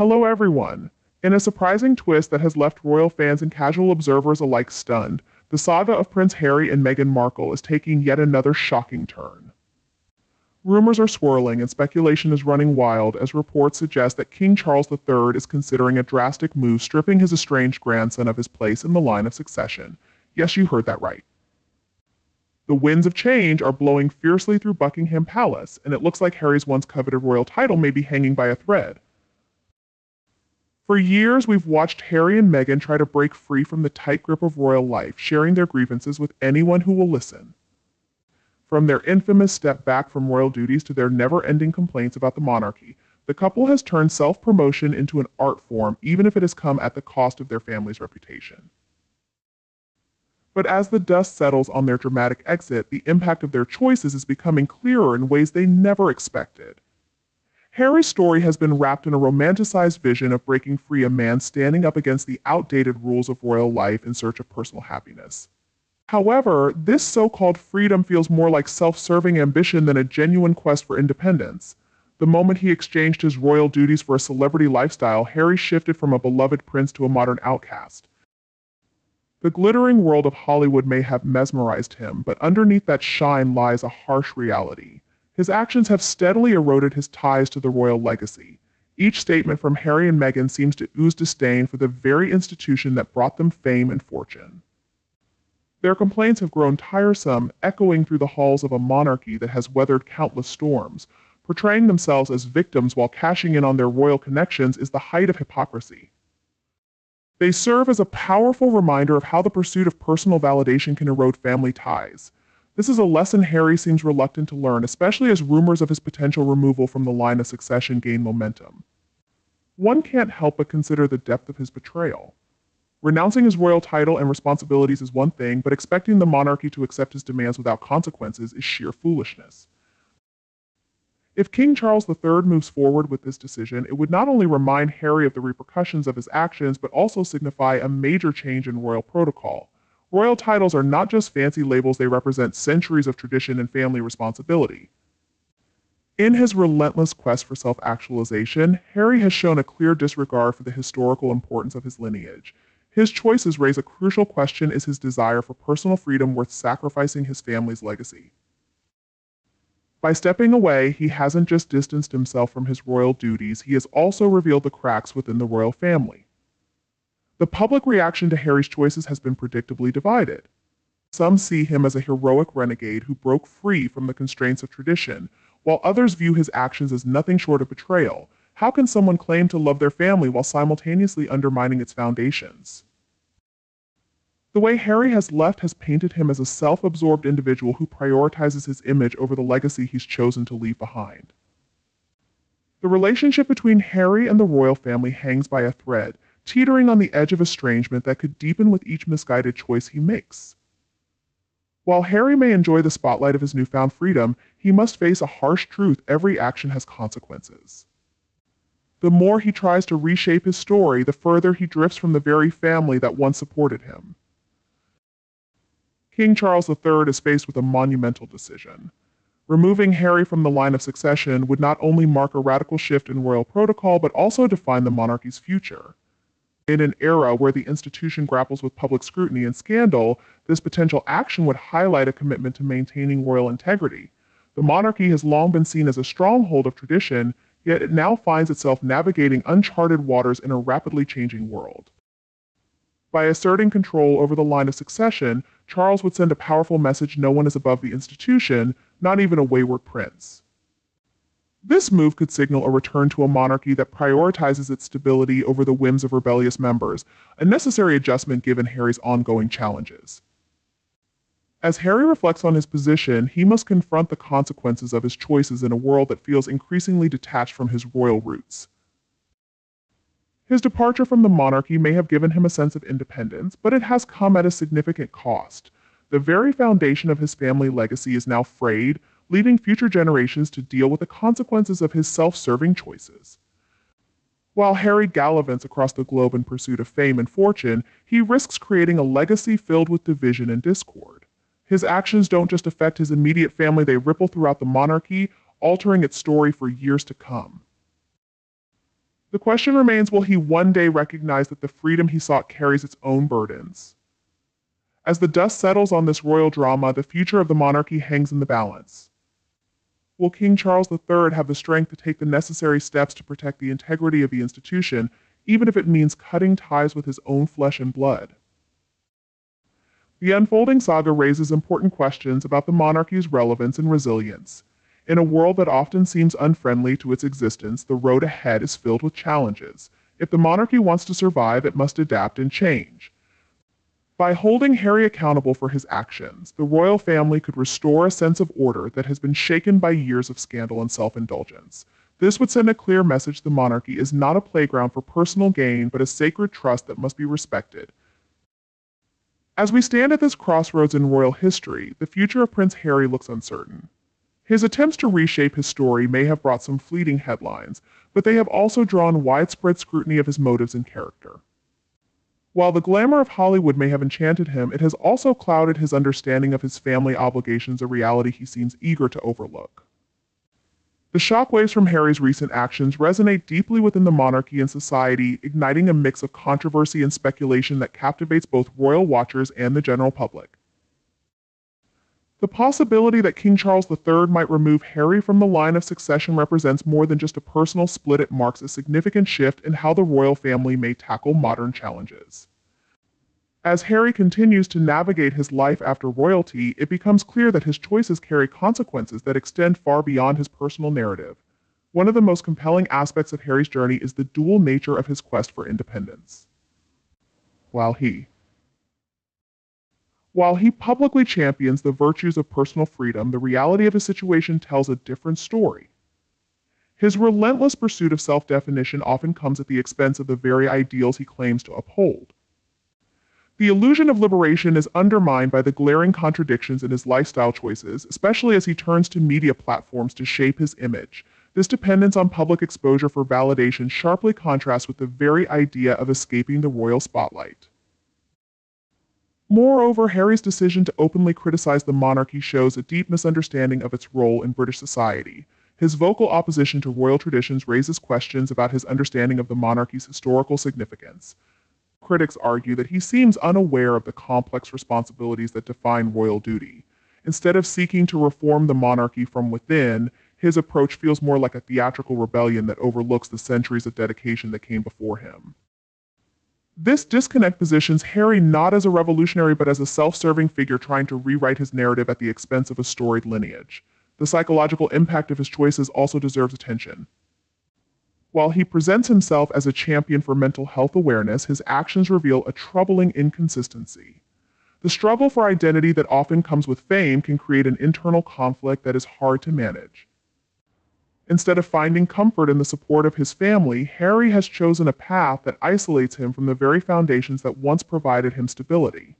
Hello everyone! In a surprising twist that has left royal fans and casual observers alike stunned, the saga of Prince Harry and Meghan Markle is taking yet another shocking turn. Rumors are swirling and speculation is running wild as reports suggest that King Charles III is considering a drastic move, stripping his estranged grandson of his place in the line of succession. Yes, you heard that right. The winds of change are blowing fiercely through Buckingham Palace, and it looks like Harry's once coveted royal title may be hanging by a thread. For years, we've watched Harry and Meghan try to break free from the tight grip of royal life, sharing their grievances with anyone who will listen. From their infamous step back from royal duties to their never-ending complaints about the monarchy, the couple has turned self-promotion into an art form, even if it has come at the cost of their family's reputation. But as the dust settles on their dramatic exit, the impact of their choices is becoming clearer in ways they never expected. Harry's story has been wrapped in a romanticized vision of breaking free, a man standing up against the outdated rules of royal life in search of personal happiness. However, this so-called freedom feels more like self-serving ambition than a genuine quest for independence. The moment he exchanged his royal duties for a celebrity lifestyle, Harry shifted from a beloved prince to a modern outcast. The glittering world of Hollywood may have mesmerized him, but underneath that shine lies a harsh reality. His actions have steadily eroded his ties to the royal legacy. Each statement from Harry and Meghan seems to ooze disdain for the very institution that brought them fame and fortune. Their complaints have grown tiresome, echoing through the halls of a monarchy that has weathered countless storms. Portraying themselves as victims while cashing in on their royal connections is the height of hypocrisy. They serve as a powerful reminder of how the pursuit of personal validation can erode family ties. This is a lesson Harry seems reluctant to learn, especially as rumors of his potential removal from the line of succession gain momentum. One can't help but consider the depth of his betrayal. Renouncing his royal title and responsibilities is one thing, but expecting the monarchy to accept his demands without consequences is sheer foolishness. If King Charles III moves forward with this decision, it would not only remind Harry of the repercussions of his actions, but also signify a major change in royal protocol. Royal titles are not just fancy labels, they represent centuries of tradition and family responsibility. In his relentless quest for self-actualization, Harry has shown a clear disregard for the historical importance of his lineage. His choices raise a crucial question: is his desire for personal freedom worth sacrificing his family's legacy? By stepping away, he hasn't just distanced himself from his royal duties, he has also revealed the cracks within the royal family. The public reaction to Harry's choices has been predictably divided. Some see him as a heroic renegade who broke free from the constraints of tradition, while others view his actions as nothing short of betrayal. How can someone claim to love their family while simultaneously undermining its foundations? The way Harry has left has painted him as a self-absorbed individual who prioritizes his image over the legacy he's chosen to leave behind. The relationship between Harry and the royal family hangs by a thread, teetering on the edge of estrangement that could deepen with each misguided choice he makes. While Harry may enjoy the spotlight of his newfound freedom, he must face a harsh truth: every action has consequences. The more he tries to reshape his story, the further he drifts from the very family that once supported him. King Charles III is faced with a monumental decision. Removing Harry from the line of succession would not only mark a radical shift in royal protocol, but also define the monarchy's future. In an era where the institution grapples with public scrutiny and scandal, this potential action would highlight a commitment to maintaining royal integrity. The monarchy has long been seen as a stronghold of tradition, yet it now finds itself navigating uncharted waters in a rapidly changing world. By asserting control over the line of succession, Charles would send a powerful message: no one is above the institution, not even a wayward prince. This move could signal a return to a monarchy that prioritizes its stability over the whims of rebellious members, a necessary adjustment given Harry's ongoing challenges. As Harry reflects on his position, he must confront the consequences of his choices in a world that feels increasingly detached from his royal roots. His departure from the monarchy may have given him a sense of independence, but it has come at a significant cost. The very foundation of his family legacy is now frayed, leaving future generations to deal with the consequences of his self-serving choices. While Harry gallivants across the globe in pursuit of fame and fortune, he risks creating a legacy filled with division and discord. His actions don't just affect his immediate family, they ripple throughout the monarchy, altering its story for years to come. The question remains, will he one day recognize that the freedom he sought carries its own burdens? As the dust settles on this royal drama, the future of the monarchy hangs in the balance. Will King Charles III have the strength to take the necessary steps to protect the integrity of the institution, even if it means cutting ties with his own flesh and blood? The unfolding saga raises important questions about the monarchy's relevance and resilience. In a world that often seems unfriendly to its existence, the road ahead is filled with challenges. If the monarchy wants to survive, it must adapt and change. By holding Harry accountable for his actions, the royal family could restore a sense of order that has been shaken by years of scandal and self-indulgence. This would send a clear message: the monarchy is not a playground for personal gain, but a sacred trust that must be respected. As we stand at this crossroads in royal history, the future of Prince Harry looks uncertain. His attempts to reshape his story may have brought some fleeting headlines, but they have also drawn widespread scrutiny of his motives and character. While the glamour of Hollywood may have enchanted him, it has also clouded his understanding of his family obligations, a reality he seems eager to overlook. The shockwaves from Harry's recent actions resonate deeply within the monarchy and society, igniting a mix of controversy and speculation that captivates both royal watchers and the general public. The possibility that King Charles III might remove Harry from the line of succession represents more than just a personal split. It marks a significant shift in how the royal family may tackle modern challenges. As Harry continues to navigate his life after royalty, it becomes clear that his choices carry consequences that extend far beyond his personal narrative. One of the most compelling aspects of Harry's journey is the dual nature of his quest for independence. While he publicly champions the virtues of personal freedom, the reality of his situation tells a different story. His relentless pursuit of self-definition often comes at the expense of the very ideals he claims to uphold. The illusion of liberation is undermined by the glaring contradictions in his lifestyle choices, especially as he turns to media platforms to shape his image. This dependence on public exposure for validation sharply contrasts with the very idea of escaping the royal spotlight. Moreover, Harry's decision to openly criticize the monarchy shows a deep misunderstanding of its role in British society. His vocal opposition to royal traditions raises questions about his understanding of the monarchy's historical significance. Critics argue that he seems unaware of the complex responsibilities that define royal duty. Instead of seeking to reform the monarchy from within, his approach feels more like a theatrical rebellion that overlooks the centuries of dedication that came before him. This disconnect positions Harry not as a revolutionary but as a self-serving figure trying to rewrite his narrative at the expense of a storied lineage. The psychological impact of his choices also deserves attention. While he presents himself as a champion for mental health awareness, his actions reveal a troubling inconsistency. The struggle for identity that often comes with fame can create an internal conflict that is hard to manage. Instead of finding comfort in the support of his family, Harry has chosen a path that isolates him from the very foundations that once provided him stability.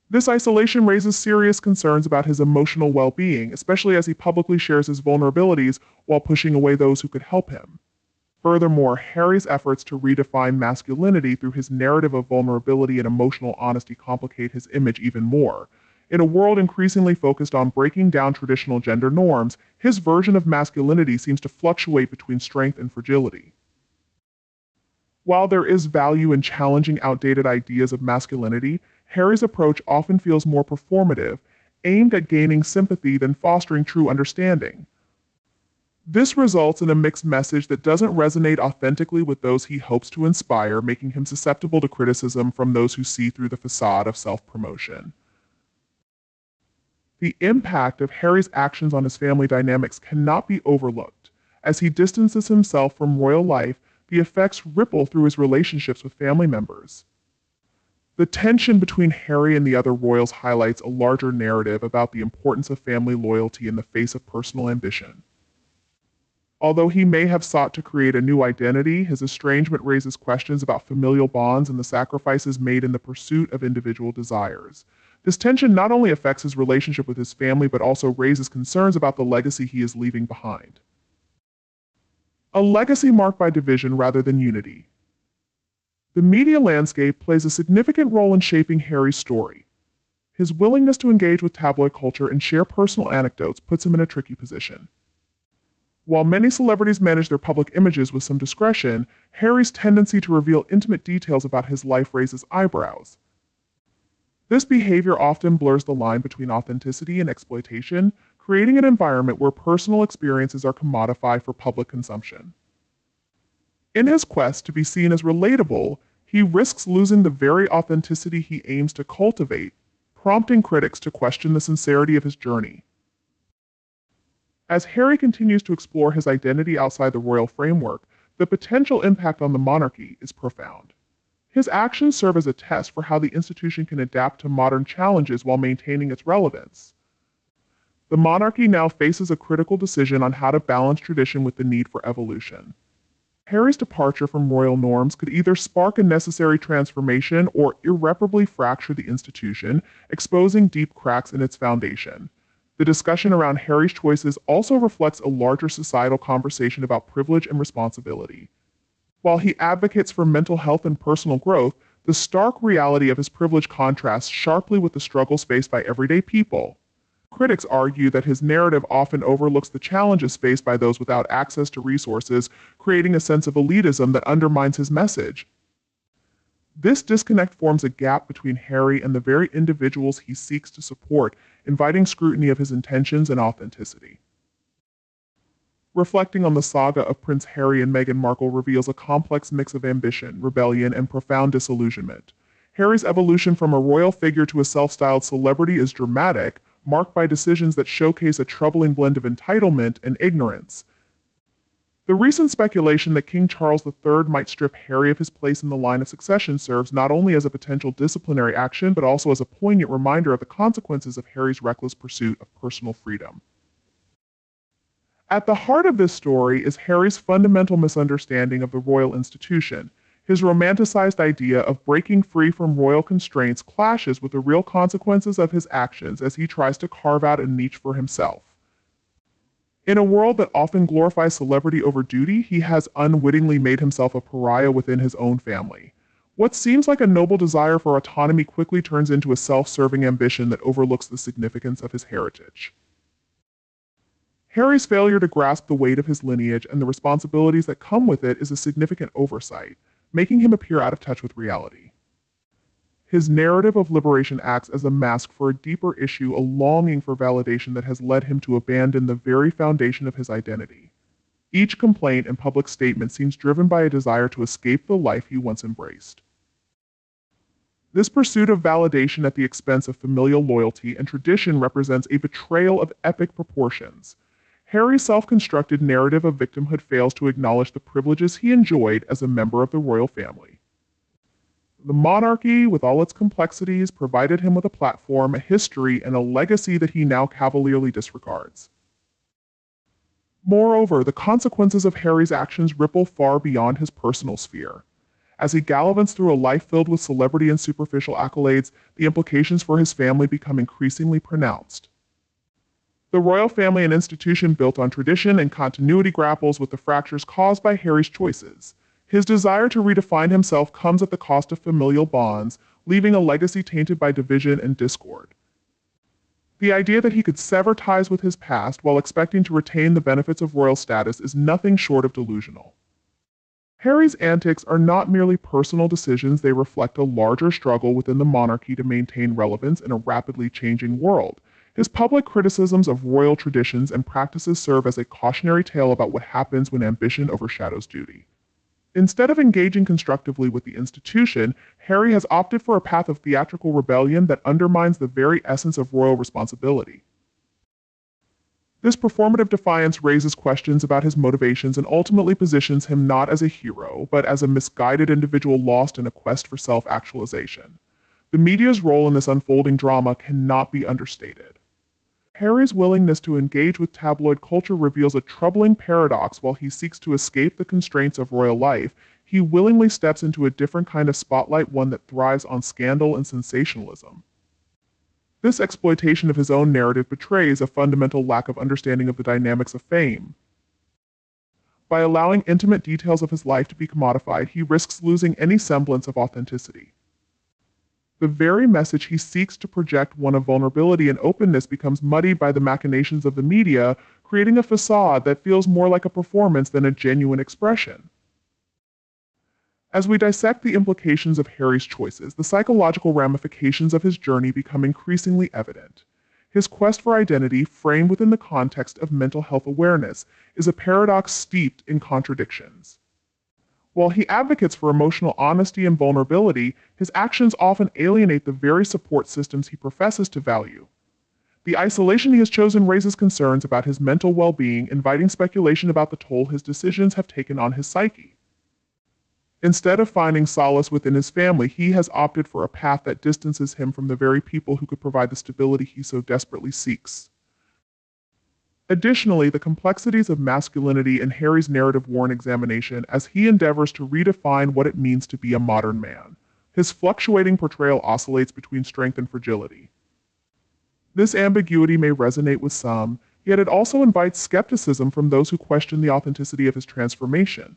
This isolation raises serious concerns about his emotional well-being, especially as he publicly shares his vulnerabilities while pushing away those who could help him. Furthermore, Harry's efforts to redefine masculinity through his narrative of vulnerability and emotional honesty complicate his image even more. In a world increasingly focused on breaking down traditional gender norms, his version of masculinity seems to fluctuate between strength and fragility. While there is value in challenging outdated ideas of masculinity, Harry's approach often feels more performative, aimed at gaining sympathy than fostering true understanding. This results in a mixed message that doesn't resonate authentically with those he hopes to inspire, making him susceptible to criticism from those who see through the facade of self-promotion. The impact of Harry's actions on his family dynamics cannot be overlooked. As he distances himself from royal life, the effects ripple through his relationships with family members. The tension between Harry and the other royals highlights a larger narrative about the importance of family loyalty in the face of personal ambition. Although he may have sought to create a new identity, his estrangement raises questions about familial bonds and the sacrifices made in the pursuit of individual desires. This tension not only affects his relationship with his family, but also raises concerns about the legacy he is leaving behind. A legacy marked by division rather than unity. The media landscape plays a significant role in shaping Harry's story. His willingness to engage with tabloid culture and share personal anecdotes puts him in a tricky position. While many celebrities manage their public images with some discretion, Harry's tendency to reveal intimate details about his life raises eyebrows. This behavior often blurs the line between authenticity and exploitation, creating an environment where personal experiences are commodified for public consumption. In his quest to be seen as relatable, he risks losing the very authenticity he aims to cultivate, prompting critics to question the sincerity of his journey. As Harry continues to explore his identity outside the royal framework, the potential impact on the monarchy is profound. His actions serve as a test for how the institution can adapt to modern challenges while maintaining its relevance. The monarchy now faces a critical decision on how to balance tradition with the need for evolution. Harry's departure from royal norms could either spark a necessary transformation or irreparably fracture the institution, exposing deep cracks in its foundation. The discussion around Harry's choices also reflects a larger societal conversation about privilege and responsibility. While he advocates for mental health and personal growth, the stark reality of his privilege contrasts sharply with the struggles faced by everyday people. Critics argue that his narrative often overlooks the challenges faced by those without access to resources, creating a sense of elitism that undermines his message. This disconnect forms a gap between Harry and the very individuals he seeks to support, inviting scrutiny of his intentions and authenticity. Reflecting on the saga of Prince Harry and Meghan Markle reveals a complex mix of ambition, rebellion, and profound disillusionment. Harry's evolution from a royal figure to a self-styled celebrity is dramatic, marked by decisions that showcase a troubling blend of entitlement and ignorance. The recent speculation that King Charles III might strip Harry of his place in the line of succession serves not only as a potential disciplinary action, but also as a poignant reminder of the consequences of Harry's reckless pursuit of personal freedom. At the heart of this story is Harry's fundamental misunderstanding of the royal institution. His romanticized idea of breaking free from royal constraints clashes with the real consequences of his actions as he tries to carve out a niche for himself. In a world that often glorifies celebrity over duty, he has unwittingly made himself a pariah within his own family. What seems like a noble desire for autonomy quickly turns into a self-serving ambition that overlooks the significance of his heritage. Harry's failure to grasp the weight of his lineage and the responsibilities that come with it is a significant oversight, making him appear out of touch with reality. His narrative of liberation acts as a mask for a deeper issue, a longing for validation that has led him to abandon the very foundation of his identity. Each complaint and public statement seems driven by a desire to escape the life he once embraced. This pursuit of validation at the expense of familial loyalty and tradition represents a betrayal of epic proportions. Harry's self-constructed narrative of victimhood fails to acknowledge the privileges he enjoyed as a member of the royal family. The monarchy, with all its complexities, provided him with a platform, a history, and a legacy that he now cavalierly disregards. Moreover, the consequences of Harry's actions ripple far beyond his personal sphere. As he gallivants through a life filled with celebrity and superficial accolades, the implications for his family become increasingly pronounced. The royal family, an institution built on tradition and continuity, grapples with the fractures caused by Harry's choices. His desire to redefine himself comes at the cost of familial bonds, leaving a legacy tainted by division and discord. The idea that he could sever ties with his past while expecting to retain the benefits of royal status is nothing short of delusional. Harry's antics are not merely personal decisions, they reflect a larger struggle within the monarchy to maintain relevance in a rapidly changing world. His public criticisms of royal traditions and practices serve as a cautionary tale about what happens when ambition overshadows duty. Instead of engaging constructively with the institution, Harry has opted for a path of theatrical rebellion that undermines the very essence of royal responsibility. This performative defiance raises questions about his motivations and ultimately positions him not as a hero, but as a misguided individual lost in a quest for self-actualization. The media's role in this unfolding drama cannot be understated. Harry's willingness to engage with tabloid culture reveals a troubling paradox. While he seeks to escape the constraints of royal life, he willingly steps into a different kind of spotlight, one that thrives on scandal and sensationalism. This exploitation of his own narrative betrays a fundamental lack of understanding of the dynamics of fame. By allowing intimate details of his life to be commodified, he risks losing any semblance of authenticity. The very message he seeks to project, one of vulnerability and openness, becomes muddied by the machinations of the media, creating a facade that feels more like a performance than a genuine expression. As we dissect the implications of Harry's choices, the psychological ramifications of his journey become increasingly evident. His quest for identity, framed within the context of mental health awareness, is a paradox steeped in contradictions. While he advocates for emotional honesty and vulnerability, his actions often alienate the very support systems he professes to value. The isolation he has chosen raises concerns about his mental well-being, inviting speculation about the toll his decisions have taken on his psyche. Instead of finding solace within his family, he has opted for a path that distances him from the very people who could provide the stability he so desperately seeks. Additionally, the complexities of masculinity in Harry's narrative warrant examination as he endeavors to redefine what it means to be a modern man. His fluctuating portrayal oscillates between strength and fragility. This ambiguity may resonate with some, yet it also invites skepticism from those who question the authenticity of his transformation.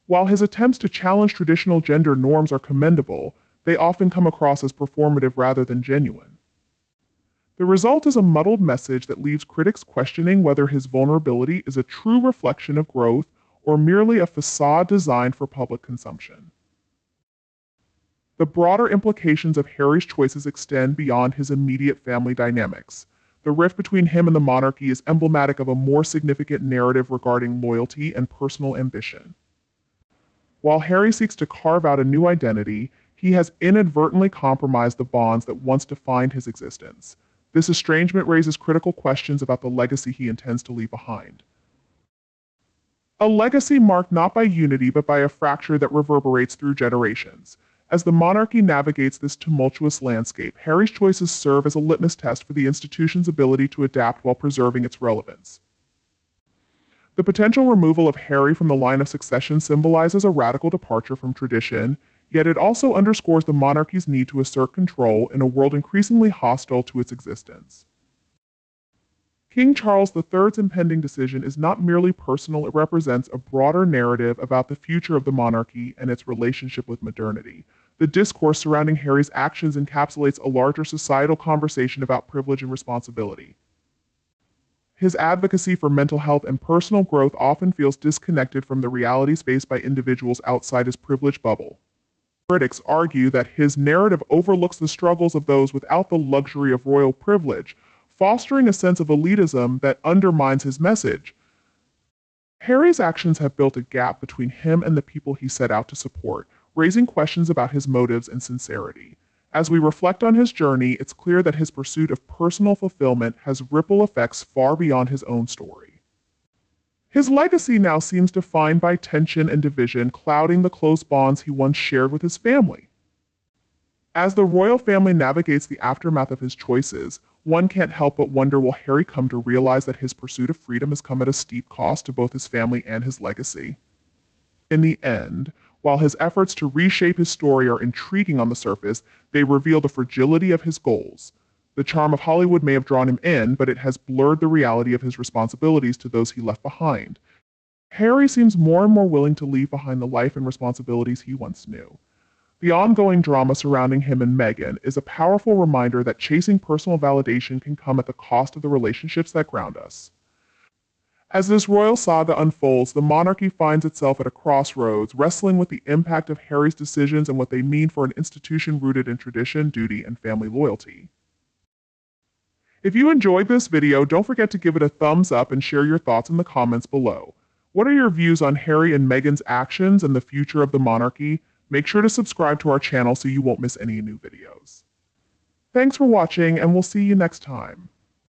While his attempts to challenge traditional gender norms are commendable, they often come across as performative rather than genuine. The result is a muddled message that leaves critics questioning whether his vulnerability is a true reflection of growth or merely a facade designed for public consumption. The broader implications of Harry's choices extend beyond his immediate family dynamics. The rift between him and the monarchy is emblematic of a more significant narrative regarding loyalty and personal ambition. While Harry seeks to carve out a new identity, he has inadvertently compromised the bonds that once defined his existence. This estrangement raises critical questions about the legacy he intends to leave behind. A legacy marked not by unity but by a fracture that reverberates through generations. As the monarchy navigates this tumultuous landscape, Harry's choices serve as a litmus test for the institution's ability to adapt while preserving its relevance. The potential removal of Harry from the line of succession symbolizes a radical departure from tradition, yet it also underscores the monarchy's need to assert control in a world increasingly hostile to its existence. King Charles III's impending decision is not merely personal, it represents a broader narrative about the future of the monarchy and its relationship with modernity. The discourse surrounding Harry's actions encapsulates a larger societal conversation about privilege and responsibility. His advocacy for mental health and personal growth often feels disconnected from the realities faced by individuals outside his privileged bubble. Critics argue that his narrative overlooks the struggles of those without the luxury of royal privilege, fostering a sense of elitism that undermines his message. Harry's actions have built a gap between him and the people he set out to support, raising questions about his motives and sincerity. As we reflect on his journey, it's clear that his pursuit of personal fulfillment has ripple effects far beyond his own story. His legacy now seems defined by tension and division, clouding the close bonds he once shared with his family. As the royal family navigates the aftermath of his choices, one can't help but wonder, will Harry come to realize that his pursuit of freedom has come at a steep cost to both his family and his legacy? In the end, while his efforts to reshape his story are intriguing on the surface, they reveal the fragility of his goals. The charm of Hollywood may have drawn him in, but it has blurred the reality of his responsibilities to those he left behind. Harry seems more and more willing to leave behind the life and responsibilities he once knew. The ongoing drama surrounding him and Meghan is a powerful reminder that chasing personal validation can come at the cost of the relationships that ground us. As this royal saga unfolds, the monarchy finds itself at a crossroads, wrestling with the impact of Harry's decisions and what they mean for an institution rooted in tradition, duty, and family loyalty. If you enjoyed this video, don't forget to give it a thumbs up and share your thoughts in the comments below. What are your views on Harry and Meghan's actions and the future of the monarchy? Make sure to subscribe to our channel so you won't miss any new videos. Thanks for watching, and we'll see you next time.